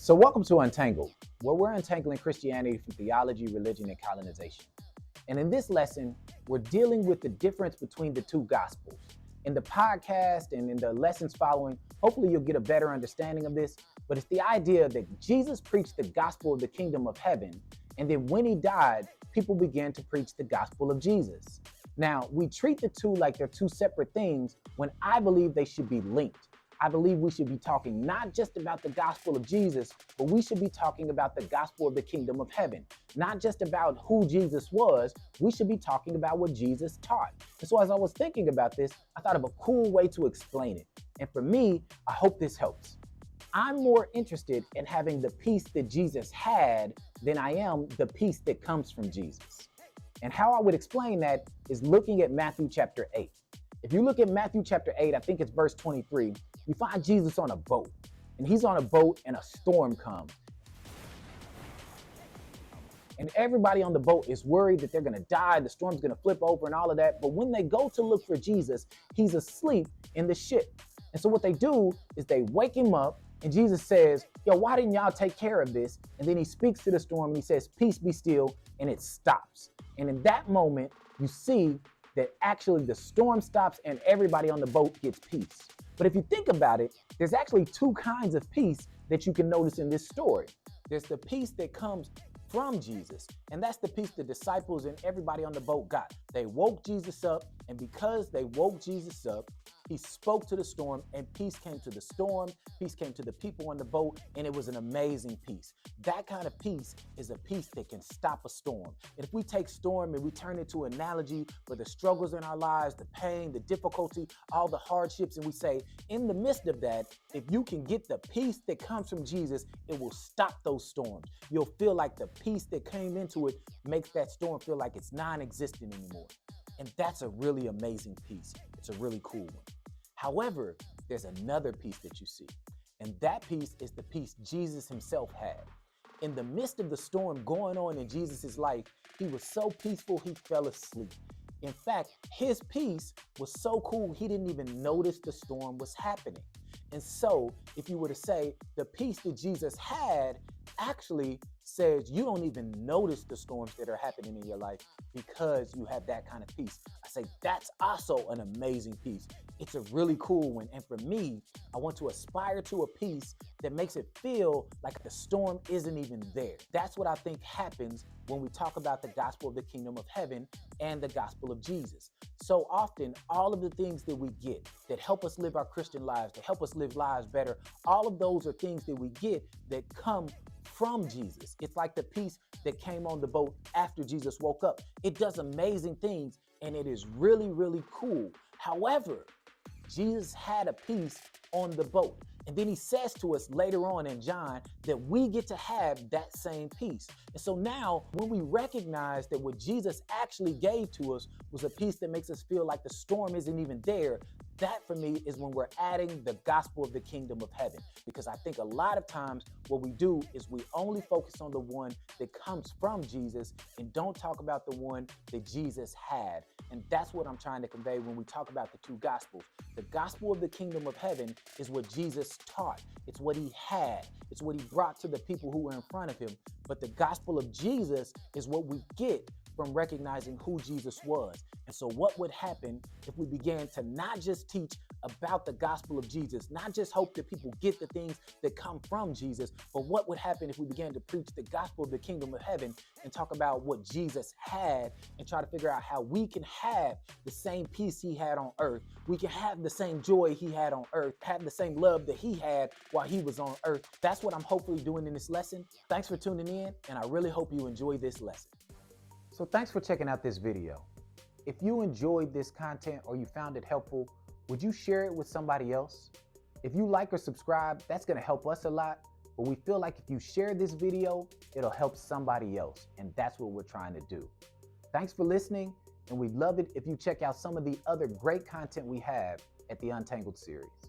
So welcome to Untangled, where we're untangling Christianity from theology, religion, and colonization. And in this lesson, we're dealing with the difference between the two gospels. In the podcast and in the lessons following, hopefully you'll get a better understanding of this, but it's the idea that Jesus preached the gospel of the kingdom of heaven, and then when he died, people began to preach the gospel of Jesus. Now, we treat the two like they're two separate things when I believe they should be linked. I believe we should be talking not just about the gospel of Jesus, but we should be talking about the gospel of the kingdom of heaven. Not just about who Jesus was, we should be talking about what Jesus taught. And so as I was thinking about this, I thought of a cool way to explain it. And for me, I hope this helps. I'm more interested in having the peace that Jesus had than I am the peace that comes from Jesus. And how I would explain that is looking at Matthew chapter 8. If you look at Matthew chapter 8, I think it's verse 23, you find Jesus on a boat. And he's on a boat and a storm comes. And everybody on the boat is worried that they're going to die, the storm's going to flip over and all of that. But when they go to look for Jesus, he's asleep in the ship. And so what they do is they wake him up and Jesus says, yo, why didn't y'all take care of this? And then he speaks to the storm and he says, peace be still, and it stops. And in that moment, you see that actually the storm stops and everybody on the boat gets peace. But if you think about it, there's actually two kinds of peace that you can notice in this story. There's the peace that comes from Jesus, and that's the peace the disciples and everybody on the boat got. They woke Jesus up, and because they woke Jesus up, he spoke to the storm, and peace came to the storm, peace came to the people on the boat, and it was an amazing peace. That kind of peace is a peace that can stop a storm. And if we take storm and we turn it to an analogy for the struggles in our lives, the pain, the difficulty, all the hardships, and we say, in the midst of that, if you can get the peace that comes from Jesus, it will stop those storms. You'll feel like the peace that came into it makes that storm feel like it's non-existent anymore. And that's a really amazing peace. It's a really cool one. However, there's another peace that you see, and that peace is the peace Jesus himself had. In the midst of the storm going on in Jesus' life, he was so peaceful he fell asleep. In fact, his peace was so cool he didn't even notice the storm was happening. And so, if you were to say the peace that Jesus had actually says you don't even notice the storms that are happening in your life because you have that kind of peace. I say that's also an amazing peace. It's a really cool one. And for me, I want to aspire to a peace that makes it feel like the storm isn't even there. That's what I think happens when we talk about the gospel of the kingdom of heaven and the gospel of Jesus. So often, all of the things that we get that help us live our Christian lives, that help us live lives better, all of those are things that we get that come from Jesus. It's like the peace that came on the boat after Jesus woke up. It does amazing things and it is really, really cool. However, Jesus had a peace on the boat. And then he says to us later on in John that we get to have that same peace. And so now when we recognize that what Jesus actually gave to us was a peace that makes us feel like the storm isn't even there, that for me is when we're adding the gospel of the kingdom of heaven. Because I think a lot of times what we do is we only focus on the one that comes from Jesus and don't talk about the one that Jesus had. And that's what I'm trying to convey when we talk about the two gospels. The gospel of the kingdom of heaven is what Jesus taught. It's what he had. It's what he brought to the people who were in front of him. But the gospel of Jesus is what we get from recognizing who Jesus was. And so what would happen if we began to not just teach about the gospel of Jesus, not just hope that people get the things that come from Jesus, but what would happen if we began to preach the gospel of the kingdom of heaven and talk about what Jesus had and try to figure out how we can have the same peace he had on earth. We can have the same joy he had on earth, have the same love that he had while he was on earth. That's what I'm hopefully doing in this lesson. Thanks for tuning in, and I really hope you enjoy this lesson. So thanks for checking out this video. If you enjoyed this content or you found it helpful, would you share it with somebody else? If you like or subscribe, that's going to help us a lot. But we feel like if you share this video, it'll help somebody else. And that's what we're trying to do. Thanks for listening. And we'd love it if you check out some of the other great content we have at the Untangled series.